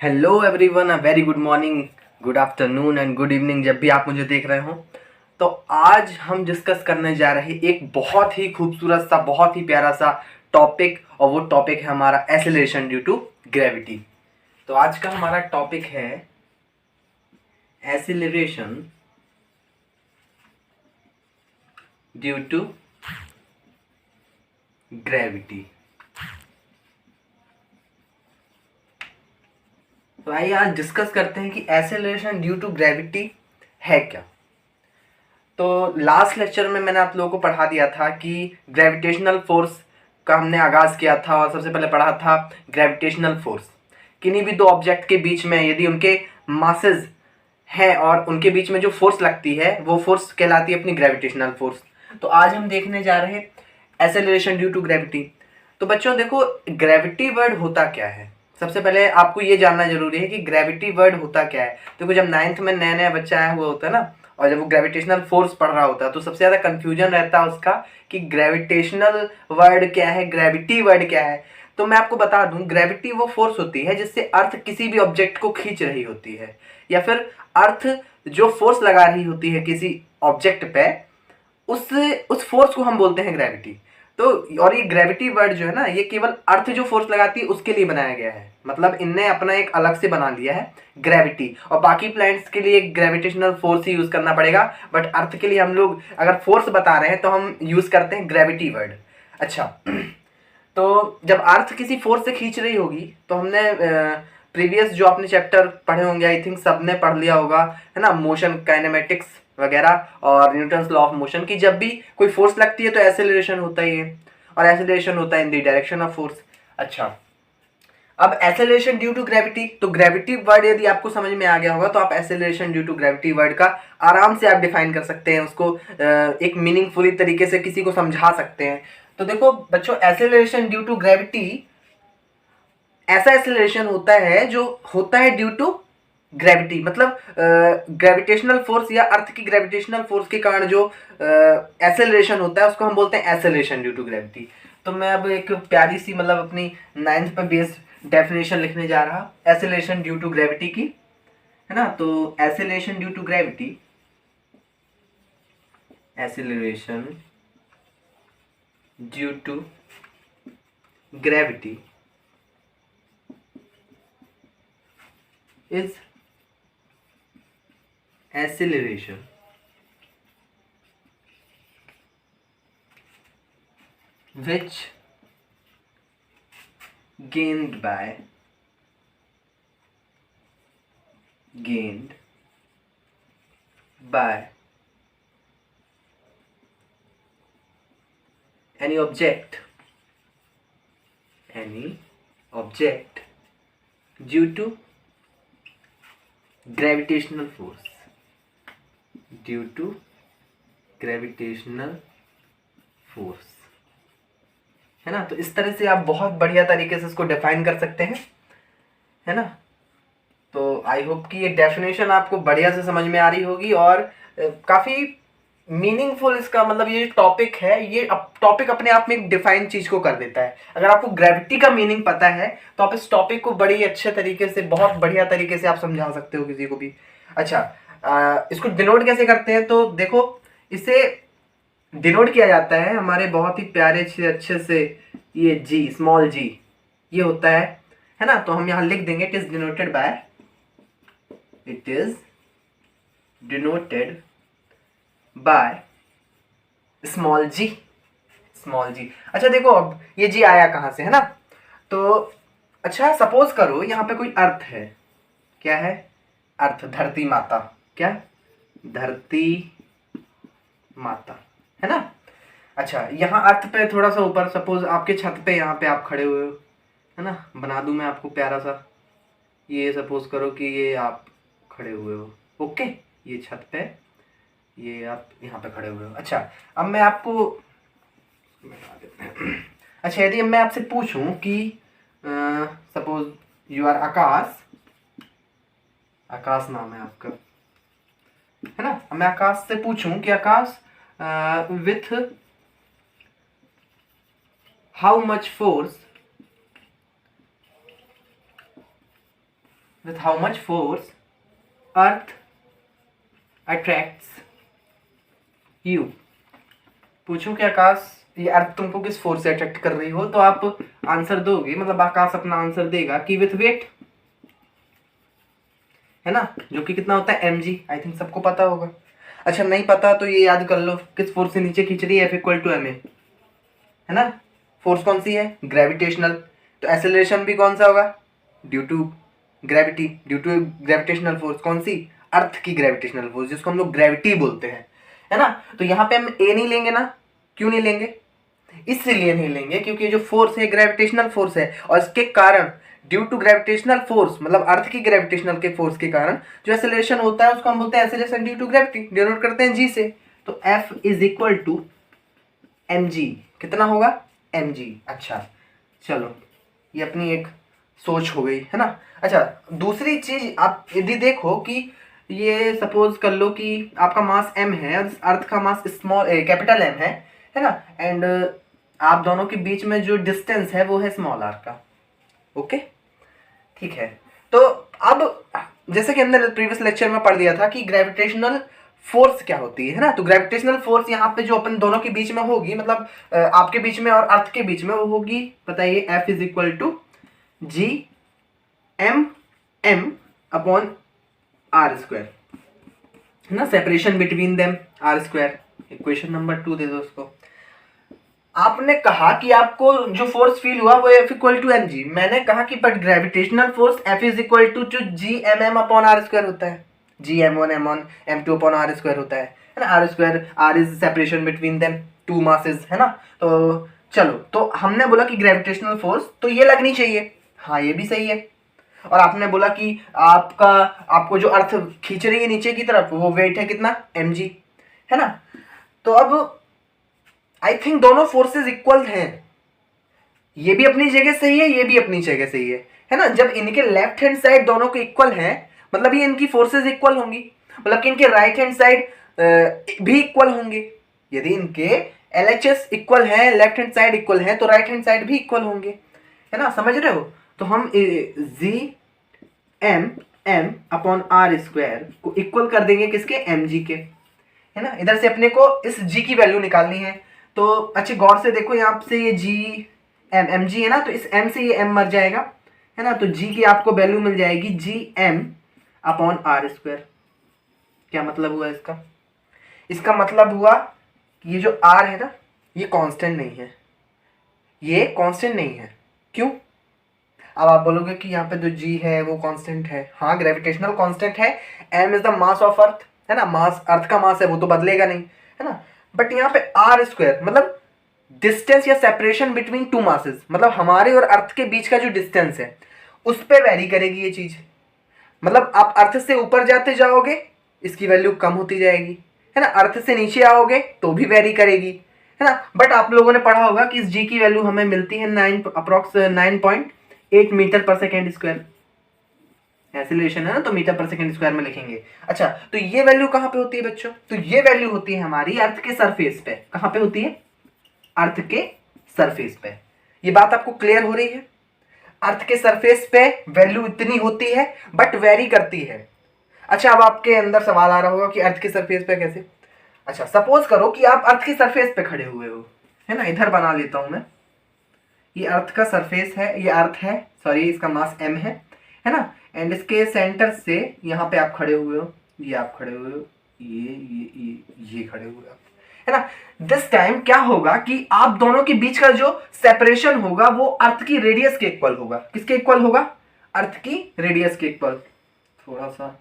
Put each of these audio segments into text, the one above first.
Hello everyone, a very good morning, good afternoon and good evening जब भी आप मुझे देख रहे हो। तो आज हम डिस्कस करने जा रहे हैं एक बहुत ही खूबसूरत सा, बहुत ही प्यारा सा टॉपिक, और वो टॉपिक है हमारा एसेलरेशन ड्यू टू ग्रेविटी। तो आज का हमारा टॉपिक है एसेलरेशन ड्यू टू ग्रेविटी। तो आइए आज डिस्कस करते हैं कि एसेलरेशन ड्यू टू ग्रेविटी है क्या। तो लास्ट लेक्चर में मैंने आप लोगों को पढ़ा दिया था कि ग्रेविटेशनल फोर्स का हमने आगाज़ किया था, और सबसे पहले पढ़ा था ग्रेविटेशनल फोर्स। किन्हीं भी दो ऑब्जेक्ट के बीच में यदि उनके मासेस हैं और उनके बीच में जो फोर्स लगती है वो फोर्स कहलाती है अपनी ग्रेविटेशनल फोर्स। तो आज हम देखने जा रहे हैं एसेलरेशन ड्यू टू ग्रेविटी। तो बच्चों देखो, ग्रेविटी वर्ड होता क्या है। सबसे पहले आपको ये जानना जरूरी है कि ग्रेविटी वर्ड होता क्या है। देखो, जब 9th में नया नया बच्चा आया हुआ होता है ना, और जब वो ग्रेविटेशनल फोर्स पढ़ रहा होता है तो सबसे ज़्यादा कन्फ्यूजन रहता है उसका कि ग्रेविटेशनल वर्ड क्या है, ग्रेविटी वर्ड क्या है। तो मैं आपको बता दूं, ग्रेविटी वो फोर्स होती है जिससे अर्थ किसी भी ऑब्जेक्ट को खींच रही होती है, या फिर अर्थ जो फोर्स लगा रही होती है किसी ऑब्जेक्ट पे, उस फोर्स को हम बोलते हैं ग्रेविटी। तो और ये ग्रेविटी वर्ड जो है ना, ये केवल अर्थ जो फोर्स लगाती है उसके लिए बनाया गया है। मतलब इनने अपना एक अलग से बना लिया है ग्रेविटी, और बाकी प्लैनेट्स के लिए ग्रेविटेशनल फोर्स ही यूज करना पड़ेगा। बट अर्थ के लिए हम लोग अगर फोर्स बता रहे हैं तो हम यूज करते हैं ग्रेविटी वर्ड। अच्छा, तो जब अर्थ किसी फोर्स से खींच रही होगी तो हमने प्रीवियस जो आपने चैप्टर पढ़े होंगे, आई थिंक सबने पढ़ लिया होगा, है ना, मोशन काइनेमेटिक्स वगैरह और न्यूटन्स लॉ ऑफ मोशन की। जब भी कोई फोर्स लगती है तो एसेलरेशन होता ही है, और एसेलरेशन होता है in the direction of force. अच्छा, अब एसेलरेशन ड्यू टू ग्रेविटी, तो ग्रेविटी वर्ड यदि आपको समझ में आ गया होगा तो आप acceleration due to gravity word का आराम से आप डिफाइन कर सकते हैं, उसको एक मीनिंगफुली तरीके से किसी को समझा सकते हैं। तो देखो बच्चों, एसेलरेशन ड्यू टू ग्रेविटी ऐसा एसेलरेशन होता है जो होता है ड्यू टू ग्रेविटी। मतलब ग्रेविटेशनल फोर्स या अर्थ की ग्रेविटेशनल फोर्स के कारण जो एसेलरेशन होता है उसको हम बोलते हैं एसेलरेशन ड्यू टू ग्रेविटी। तो मैं अब एक प्यारी सी, मतलब अपनी 9th पे बेस्ड डेफिनेशन लिखने जा रहा एसेलरेशन ड्यू टू ग्रेविटी की, है ना। तो acceleration due to gravity, acceleration due to gravity is acceleration which gained by any object due to gravitational force, due to gravitational force, है ना। तो इस तरह से आप बहुत बढ़िया तरीके से इसको डिफाइन कर सकते हैं, है ना। तो आई होप कि ये डेफिनेशन आपको बढ़िया से समझ में आ रही होगी, और काफ़ी मीनिंगफुल इसका मतलब ये टॉपिक है। ये टॉपिक अपने आप में एक डिफाइन चीज को कर देता है। अगर आपको ग्रेविटी का मीनिंग पता है तो आप इस टॉपिक को बड़ी अच्छे तरीके से, बहुत बढ़िया तरीके से आप समझा सकते हो किसी को भी। अच्छा, इसको डिनोट कैसे करते हैं, तो देखो, इसे डिनोट किया जाता है हमारे बहुत ही प्यारे से अच्छे से, ये जी, स्मॉल जी, ये होता है ना। तो हम यहाँ लिख देंगे, it is denoted by, it is denoted by small G, small G. अच्छा देखो, अब ये जी आया कहाँ से, है ना। तो अच्छा, सपोज करो यहाँ पे कोई अर्थ है। क्या है? अर्थ, धरती माता। क्या? धरती माता, है ना। अच्छा, यहाँ अर्थ पे थोड़ा सा ऊपर, सपोज आपके छत पे यहाँ पे आप खड़े हुए हो, है ना। बना दूं मैं आपको प्यारा सा, ये सपोज करो कि ये आप खड़े हुए हो, ओके, ये छत पे, ये आप यहाँ पे खड़े हुए हो। अच्छा, अब मैं आपको अच्छा, यदि मैं आपसे पूछूं कि सपोज यू आर आकाश, आकाश नाम है आपका, है ना। अब मैं आकाश से पूछूं कि Akash, with how much force with how much force earth attracts you। पूछूं कि आकाश ये अर्थ तुमको किस फोर्स से अट्रैक्ट कर रही हो, तो आप आंसर दोगे, मतलब आकाश अपना आंसर देगा कि विथ वेट, है ना, जो कि कितना होता है mg। आई थिंक सबको पता होगा। अच्छा नहीं पता तो ये याद कर लो, किस फोर्स से नीचे खींच रही है, F इक्वल टू ma, है ना। फोर्स कौन सी है, ग्रेविटेशनल। तो एक्सेलरेशन भी कौन सा होगा, due to gravity, due to gravitational force. कौन सी, अर्थ की ग्रेविटेशनल फोर्स, जिसको हम लोग ग्रेविटी बोलते हैं, है ना। तो यहाँ पे हम ए नहीं लेंगे ना, क्यों नहीं लेंगे, इसलिए नहीं लेंगे क्योंकि जो फोर्स है ग्रेविटेशनल फोर्स है, और इसके कारण ड्यू टू ग्रेविटेशनल फोर्स, मतलब अर्थ की ग्रेविटेशनल के फोर्स के कारण जो एक्सेलरेशन होता है उसको हम बोलते हैं acceleration due to gravity, denote करते हैं जी से। तो F is equal to mg, कितना होगा mg। अच्छा चलो, ये अपनी एक सोच हो गई, है ना। अच्छा दूसरी चीज आप यदि देखो कि ये सपोज कर लो कि आपका मास m है, अर्थ का मास स्मॉल कैपिटल M है ना, एंड आप दोनों के बीच में जो डिस्टेंस है वो है स्मॉल r का। ओके ठीक है। तो अब जैसे कि हमने प्रीवियस लेक्चर में पढ़ दिया था कि ग्रेविटेशनल फोर्स क्या होती है ना। तो ग्रेविटेशनल फोर्स यहाँ पे जो अपन दोनों के बीच में होगी, मतलब आपके बीच में और अर्थ के बीच में, वो होगी, बताइए, F is equal to G M M upon R square, है ना। Separation between them R square. Equation number 2 दे दो उसको। आपने कहा कि आपको जो फोर्स फील हुआ वो F equal to M G. मैंने कहा कि but gravitational force F is equal to G M M upon R square होता है, जी m1 m2 upon R square होता है ना। R square, R is separation between them two masses, है ना। तो चलो, तो हमने बोला कि ग्रेविटेशनल फोर्स तो ये लगनी चाहिए, हाँ ये भी सही है। और आपने बोला कि आपको जो अर्थ खींच रही है नीचे की तरफ वो वेट है कितना, mg, है ना। तो अब आई थिंक दोनों फोर्सेस इक्वल हैं, ये भी अपनी जगह सही है, ये भी अपनी जगह सही है ना। जब इनके लेफ्ट हैंड साइड दोनों के इक्वल हैं, मतलब ये इनकी फोर्सेस इक्वल होंगी, मतलब कि इनके राइट हैंड साइड भी इक्वल होंगे। यदि इनके LHS इक्वल है, लेफ्ट हैंड साइड इक्वल है, तो राइट हैंड साइड भी इक्वल होंगे, है ना, समझ रहे हो। तो हम G M M upon R square को इक्वल कर देंगे किसके, mg के, है ना। इधर से अपने को इस g की वैल्यू निकालनी है। तो अच्छे गौर से देखो, यहाँ से ये g mg है ना, तो इस m से ये m मर जाएगा, है ना। तो g की आपको वैल्यू मिल जाएगी G M upon R square. क्या मतलब हुआ इसका, इसका मतलब हुआ कि ये जो r है ना, ये कांस्टेंट नहीं है, ये कांस्टेंट नहीं है। क्यों, अब आप बोलोगे कि यहाँ पे जो g है वो कांस्टेंट है। हाँ ग्रेविटेशनल कांस्टेंट है, m is the mass of अर्थ, है ना, मास अर्थ का मास है, वो तो बदलेगा नहीं, है ना। बट यहाँ पे आर स्क्वायर मतलब डिस्टेंस या सेपरेशन बिटवीन टू मासेस, मतलब हमारे और अर्थ के बीच का जो डिस्टेंस है उस पर वेरी करेगी ये चीज। मतलब आप अर्थ से ऊपर जाते जाओगे इसकी वैल्यू कम होती जाएगी, है ना। अर्थ से नीचे आओगे तो भी वेरी करेगी, है ना। बट आप लोगों ने पढ़ा होगा कि इस जी की वैल्यू हमें मिलती है 9.8 metre per second square. Acceleration है ना, तो मीटर पर सेकंड स्क्वायर में लिखेंगे। अच्छा, तो ये वैल्यू कहाँ पे होती है बच्चों, तो ये वैल्यू होती है हमारी अर्थ के सरफेस पे। कहाँ पे होती है, अर्थ के सरफेस पे। ये बात आपको क्लियर हो रही है, अर्थ के सरफेस पे वैल्यू इतनी होती है बट वेरी करती है। अच्छा, अब आपके अंदर सवाल आ रहा होगा कि अर्थ के सरफेस पे कैसे। अच्छा, सपोज करो कि आप अर्थ के सरफेस पे खड़े हुए हो, है ना, इधर बना लेता हूं मैं, ये अर्थ का सरफेस है, ये अर्थ है, सॉरी इसका मास m है ना। एंड इसके सेंटर से यहाँ पे आप खड़े हुए हो, ये आप खड़े हुए हो, ये खड़े हुए हो, है ना। दिस टाइम क्या होगा कि आप दोनों के बीच का जो सेपरेशन होगा वो अर्थ की रेडियस के इक्वल होगा। किसके इक्वल होगा, अर्थ की रेडियस के इक्वल। थोड़ा सा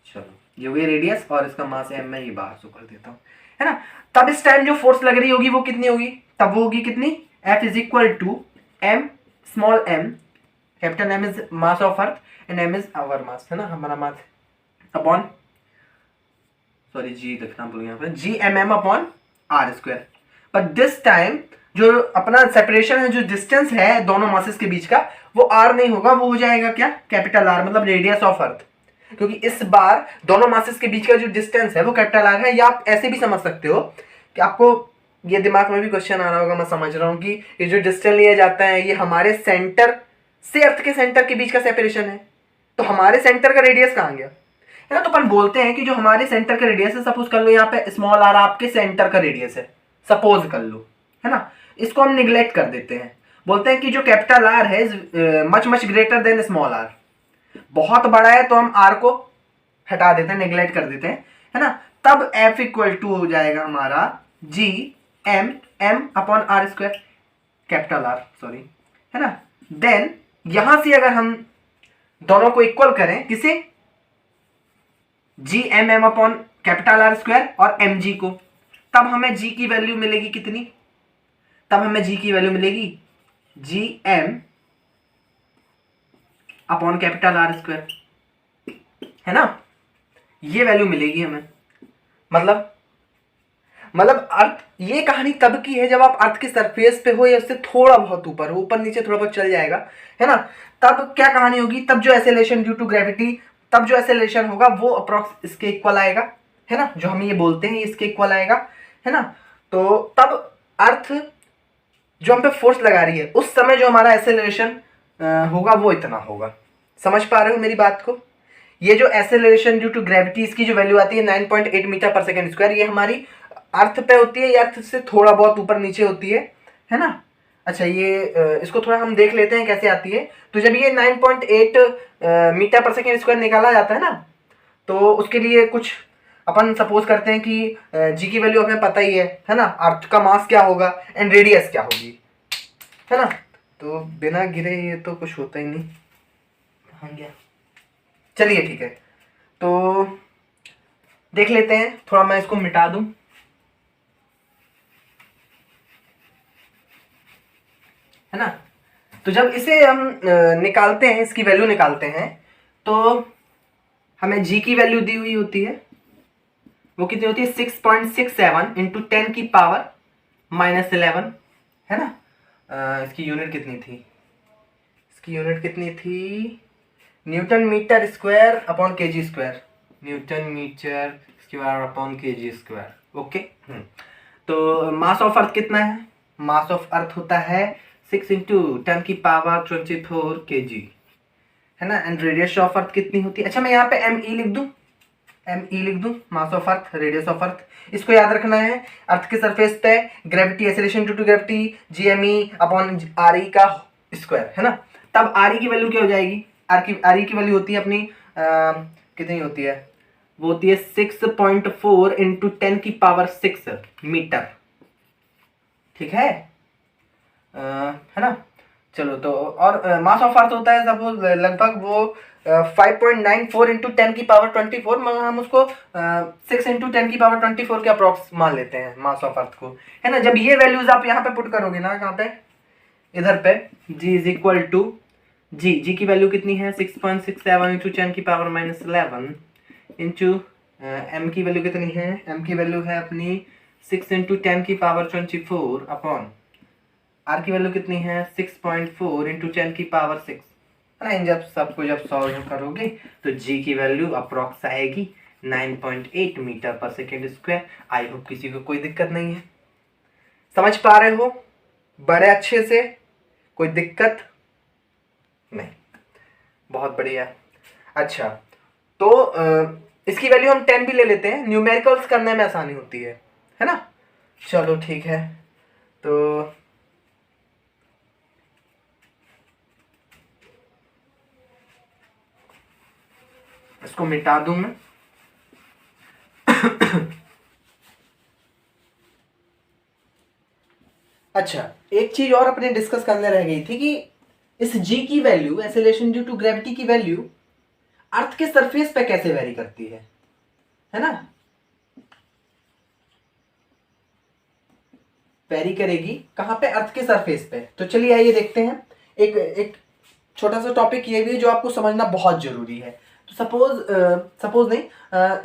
चलो, ये हुई रेडियस और इसका मास m, मैं ये बाहर से कर देता हूँ, है ना। तब इस टाइम जो फोर्स लग रही होगी वो कितनी होगी, तब वो होगी कितनी, F is equal to m small m, capital M is mass of Earth and m is our mass, है ना, हमारा मास, अपॉन, सॉरी जी लिखना भूल गया, G M M upon R square. But this time जो अपना सेपरेशन है, जो डिस्टेंस है दोनों मासेस के बीच का, वो आर नहीं होगा, वो हो जाएगा क्या, कैपिटल आर, मतलब रेडियस ऑफ अर्थ। क्योंकि इस बार दोनों मासेस के बीच का जो डिस्टेंस है वो कैपिटल आर है। या आप ऐसे भी समझ सकते हो कि आपको ये दिमाग में भी क्वेश्चन आ रहा होगा, मैं समझ रहा हूँ, कि ये जो डिस्टेंस लिया जाता है ये हमारे सेंटर से अर्थ के सेंटर के बीच का सेपरेशन है, तो हमारे सेंटर का रेडियस कहाँ गया, है ना। तो अपन बोलते हैं कि जो हमारे सेंटर का रेडियस है, सपोज कर लो यहाँ पे स्मॉल आर आपके सेंटर का रेडियस है, सपोज कर लो, है ना। इसको हम निग्लेक्ट कर देते हैं, बोलते हैं कि जो कैपिटल आर है much much greater than small R, बहुत बड़ा है तो हम आर को हटा देते हैं, नेग्लेक्ट कर देते हैं, है ना। तब एफ इक्वल टू हो जाएगा हमारा G M M upon R square, capital R sorry, है ना। देन यहां से अगर हम दोनों को इक्वल करें, किसे, G M M upon capital R square और एम जी को, तब हमें जी की वैल्यू मिलेगी कितनी, तब हमें जी की वैल्यू मिलेगी G M upon capital R square, है ना। ये वैल्यू मिलेगी हमें। मतलब अर्थ, ये कहानी तब की है जब आप अर्थ के सरफेस पे हो या उससे थोड़ा बहुत ऊपर हो, ऊपर नीचे थोड़ा बहुत चल जाएगा, है ना। तब क्या कहानी होगी, तब जो एसेलेरेशन ड्यू टू ग्रेविटी, तब जो एसेलेरेशन होगा वो अप्रॉक्स इसके इक्वल आएगा, है ना। जो हम ये बोलते हैं इसके इक्वल आएगा, है ना। तो तब अर्थ जो हम पे फोर्स लगा रही है, उस समय जो हमारा एसेलेरेशन होगा वो इतना होगा। समझ पा रहे हो मेरी बात को। ये जो एसेलेरेशन ड्यू टू ग्रेविटी, इसकी जो वैल्यू आती है 9.8 मीटर पर सेकेंड स्क्वायर, ये हमारी अर्थ पे होती है या अर्थ से थोड़ा बहुत ऊपर नीचे होती है ना। अच्छा, ये इसको थोड़ा हम देख लेते हैं कैसे आती है। तो जब ये 9.8 मीटर पर सेकेंड स्क्वायर निकाला जाता है ना, तो उसके लिए कुछ अपन सपोज करते हैं कि जी की वैल्यू हमें पता ही है ना। अर्थ का मास क्या होगा एंड रेडियस क्या होगी, है ना। तो बिना गिरे ये तो कुछ होता ही नहीं, कहाँ गया, चलिए ठीक है। तो देख लेते हैं, थोड़ा मैं इसको मिटा दूं, है ना। तो जब इसे हम निकालते हैं, इसकी वैल्यू निकालते हैं, तो हमें जी की वैल्यू दी हुई होती है, वो कितनी होती है 6.67 इंटू 10 की पावर -11, है ना। इसकी यूनिट कितनी थी, इसकी यूनिट कितनी थी, newton metre square upon KG square, newton metre square upon KG square, okay. तो मास ऑफ अर्थ कितना है, मास ऑफ अर्थ होता है 6 इंटू 10 की पावर 24 kg, है ना। एंड रेडियस ऑफ अर्थ कितनी होती है, अच्छा मैं यहाँ पे एम ई लिख दूँ, एम ई लिख दूँ, mass of earth radius of earth. इसको याद रखना है, अर्थ के सरफेस पे gravity acceleration due to gravity G M E upon R E का स्क्वायर, है ना। तब आर ई की वैल्यू क्या हो जाएगी, आर ई की वैल्यू होती है अपनी कितनी होती है, वो होती है 6.4 इंटू 10 की पावर 6 मीटर, ठीक है ना। चलो, तो और मास ऑफ अर्थ होता है सपोज लगभग वो 5.94 इंटू 10 की पावर 24, मगर हम उसको 6 इंटू 10 की पावर 24 के अप्रॉक्स मान लेते हैं मास ऑफ अर्थ को, है ना। जब ये वैल्यूज आप यहाँ पे पुट करोगे ना, कहाँ पे, इधर पे, जी इज इक्वल टू जी की वैल्यू कितनी है 6.67 इंटू 10 की पावर -11 इंटू एम की वैल्यू कितनी है, एम की वैल्यू है अपनी 6 इंटू 10 की पावर 24 अपॉन आर की वैल्यू कितनी है 6.4 इंटू 10 की पावर 6, है ना। इन जब सबको जब सॉल्व करोगे तो जी की वैल्यू अप्रॉक्स आएगी 9.8 metre per second square. I hope किसी को कोई दिक्कत नहीं है, समझ पा रहे हो बड़े अच्छे से, कोई दिक्कत नहीं, बहुत बढ़िया। अच्छा, तो इसकी वैल्यू हम 10 भी ले लेते हैं, न्यूमेरिकल्स करने में आसानी होती है ना। चलो ठीक है, तो इसको मिटा दूं मैं। अच्छा, एक चीज और अपने डिस्कस करने रह गई थी कि इस जी की वैल्यू, एसेलेरेशन ड्यू टू ग्रेविटी की वैल्यू अर्थ के सरफेस पे कैसे वेरी करती है ना। वेरी करेगी कहां पे, अर्थ के सरफेस पे। तो चलिए आइए देखते हैं, एक छोटा सा टॉपिक ये भी है जो आपको समझना बहुत जरूरी है। तो सपोज नहीं,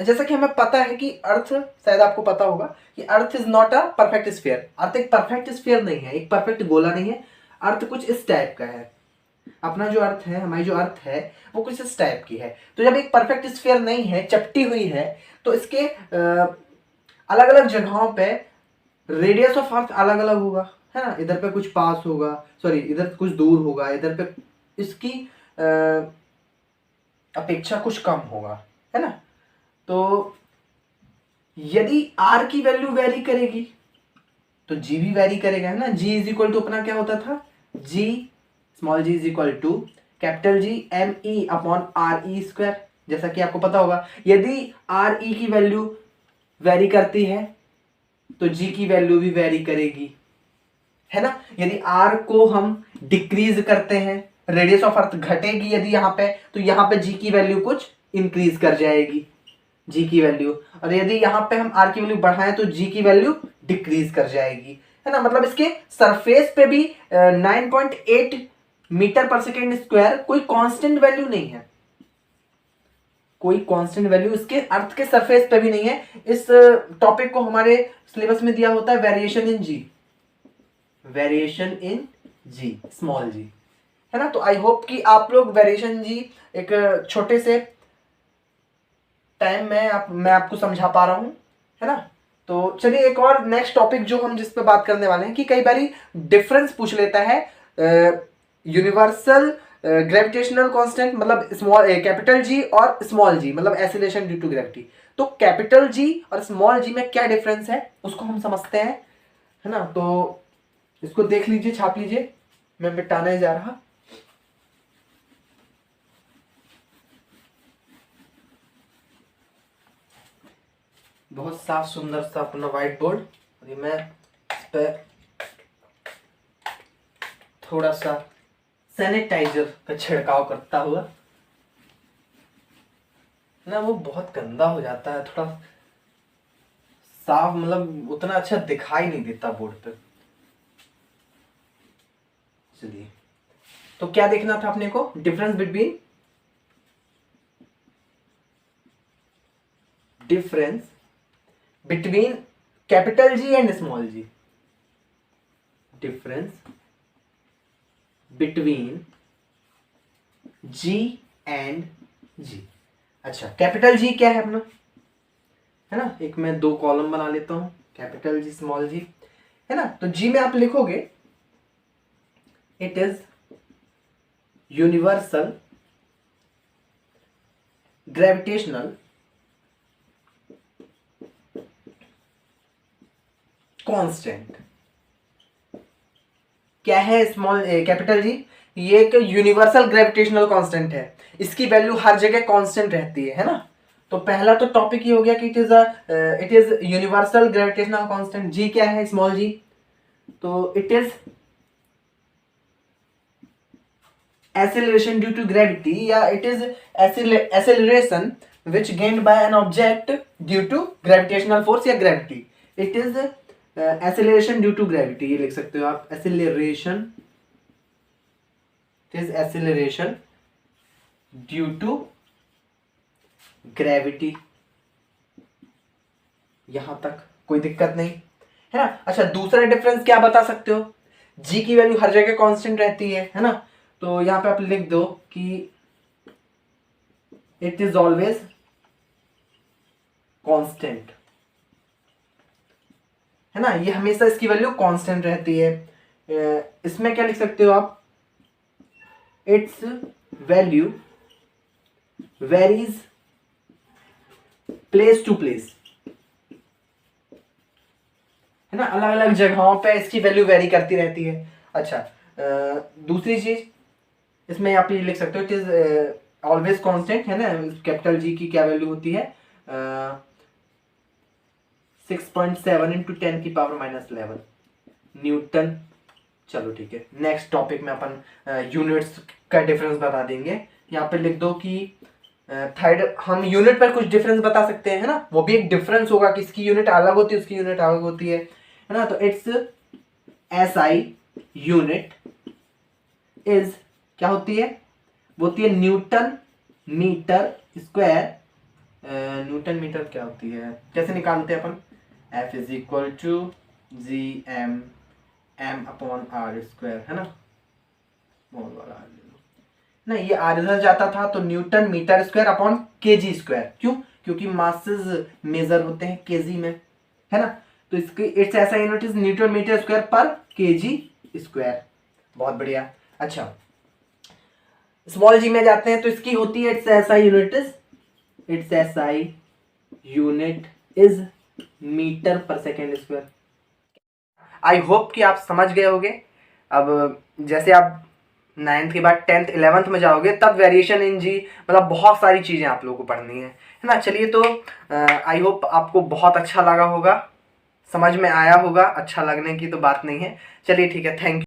जैसा कि हमें पता है कि अर्थ, शायद आपको पता होगा कि Earth is not a perfect sphere. Earth एक परफेक्ट स्फीयर नहीं है, एक परफेक्ट गोला नहीं है। अर्थ कुछ इस टाइप का है, अपना जो अर्थ है, हमारी जो अर्थ है वो कुछ इस टाइप की है। तो जब एक परफेक्ट स्फीयर नहीं है, चपटी हुई है, तो इसके अलग अलग जगहों पे रेडियस ऑफ अर्थ अलग अलग होगा, है ना। इधर पे कुछ पास होगा, सॉरी इधर कुछ दूर होगा, इधर पे इसकी अपेक्षा कुछ कम होगा, है ना। तो यदि R की वैल्यू वेरी करेगी तो G भी वेरी करेगा, है ना। G इज इक्वल टू अपना क्या होता था, G small g is equal to capital G ME अपॉन RE स्क्वायर, जैसा कि आपको पता होगा। यदि RE की वैल्यू वेरी करती है तो G की वैल्यू भी वेरी करेगी, है ना। यदि R को हम डिक्रीज करते हैं, रेडियस ऑफ अर्थ घटेगी यदि यहाँ पे, तो यहाँ पे G की वैल्यू कुछ इंक्रीज कर जाएगी, G की वैल्यू। और यदि यहाँ पे हम R की वैल्यू बढ़ाएं तो G की वैल्यू डिक्रीज कर जाएगी, है ना। मतलब इसके सरफेस पे भी 9.8 मीटर पर सेकेंड स्क्वायर कोई कांस्टेंट वैल्यू नहीं है, कोई कांस्टेंट वैल्यू इसके अर्थ के सरफेस पे भी नहीं है। इस टॉपिक को हमारे सिलेबस में दिया होता है variation in G, variation in G small G, है ना। तो आई होप कि आप लोग वेरिएशन जी एक छोटे से टाइम में मैं आपको समझा पा रहा हूं, है ना। तो चलिए एक और नेक्स्ट टॉपिक जो हम जिस पे बात करने वाले हैं कि कई बारी डिफरेंस पूछ लेता है यूनिवर्सल ग्रेविटेशनल कांस्टेंट, मतलब स्मॉल कैपिटल जी और स्मॉल जी, मतलब एक्सीलरेशन ड्यू टू ग्रेविटी। तो कैपिटल जी और स्मॉल जी में क्या डिफरेंस है उसको हम समझते हैं, है ना। तो इसको देख लीजिए, छाप लीजिए, मैं मिटाने जा रहा। बहुत साफ सुंदर सा अपना व्हाइट बोर्ड, और ये मैं इस पे थोड़ा सा सैनिटाइजर का छिड़काव करता हुआ, ना वो बहुत गंदा हो जाता है, थोड़ा साफ, मतलब उतना अच्छा दिखाई नहीं देता बोर्ड पे। चलिए, तो क्या देखना था अपने को, difference between capital G and small G, difference between G and G. अच्छा, कैपिटल जी क्या है अपना, है ना। एक मैं 2 कॉलम बना लेता हूं, कैपिटल जी स्मॉल जी, है ना। तो जी में आप लिखोगे it is universal gravitational constant. क्या है स्मॉल कैपिटल जी, ये एक यूनिवर्सल ग्रेविटेशनल कांस्टेंट है, इसकी वैल्यू हर जगह कांस्टेंट रहती है ना। तो पहला तो टॉपिक ये हो गया कि it is universal gravitational constant. G क्या है स्मॉल जी, तो it is acceleration due to gravity, या it is acceleration which gained by an object due to gravitational force या gravity। it is acceleration due to gravity, ये लिख सकते हो आप, acceleration, it is acceleration due to gravity। यहां तक कोई दिक्कत नहीं, है ना। अच्छा, दूसरा डिफरेंस क्या बता सकते हो, g की वैल्यू हर जगह कांस्टेंट रहती है ना। तो यहां पे आप लिख दो कि इट इज ऑलवेज कांस्टेंट, है ना। ये हमेशा इसकी वैल्यू कांस्टेंट रहती है। इसमें क्या लिख सकते हो आप, its value varies place to place, है ना। अलग अलग जगहों पे इसकी वैल्यू वेरी करती रहती है। अच्छा, दूसरी चीज इसमें आप ये लिख सकते हो, इट इज ऑलवेज कांस्टेंट, है ना। कैपिटल जी की क्या वैल्यू होती है, 6.7 इंटू 10 की पावर -11 न्यूटन। चलो ठीक है, नेक्स्ट टॉपिक में अपन यूनिट्स का डिफरेंस बता देंगे। यहाँ पे लिख दो कि थर्ड हम यूनिट पर कुछ डिफरेंस बता सकते हैं, है ना। वो भी एक डिफरेंस होगा कि इसकी यूनिट अलग होती है, उसकी यूनिट अलग होती है ना। तो इट्स SI यूनिट इज क्या होती है, वो होती है newton metre square. Newton metre क्या होती है, कैसे निकालते हैं अपन, F is equal to GM M upon R square, है ना। स्मॉल वाला R ले लो ना, ये R इधर जाता था तो newton metre square upon KG square, क्यों, क्योंकि मासेस मेजर होते हैं केजी में, है ना। तो इसकी इट्स ऐसा unit is newton metre square per KG square. बहुत बढ़िया। अच्छा, स्मॉल जी में जाते हैं तो इसकी होती है its SI unit is metre per second square. I hope कि आप समझ गए होंगे। अब जैसे आप 9th के बाद 10th 11th में जाओगे तब वेरिएशन इन जी, मतलब बहुत सारी चीज़ें आप लोगों को पढ़नी है ना। चलिए, तो आई होप आपको बहुत अच्छा लगा होगा, समझ में आया होगा। अच्छा लगने की तो बात नहीं है। चलिए ठीक है, थैंक यू।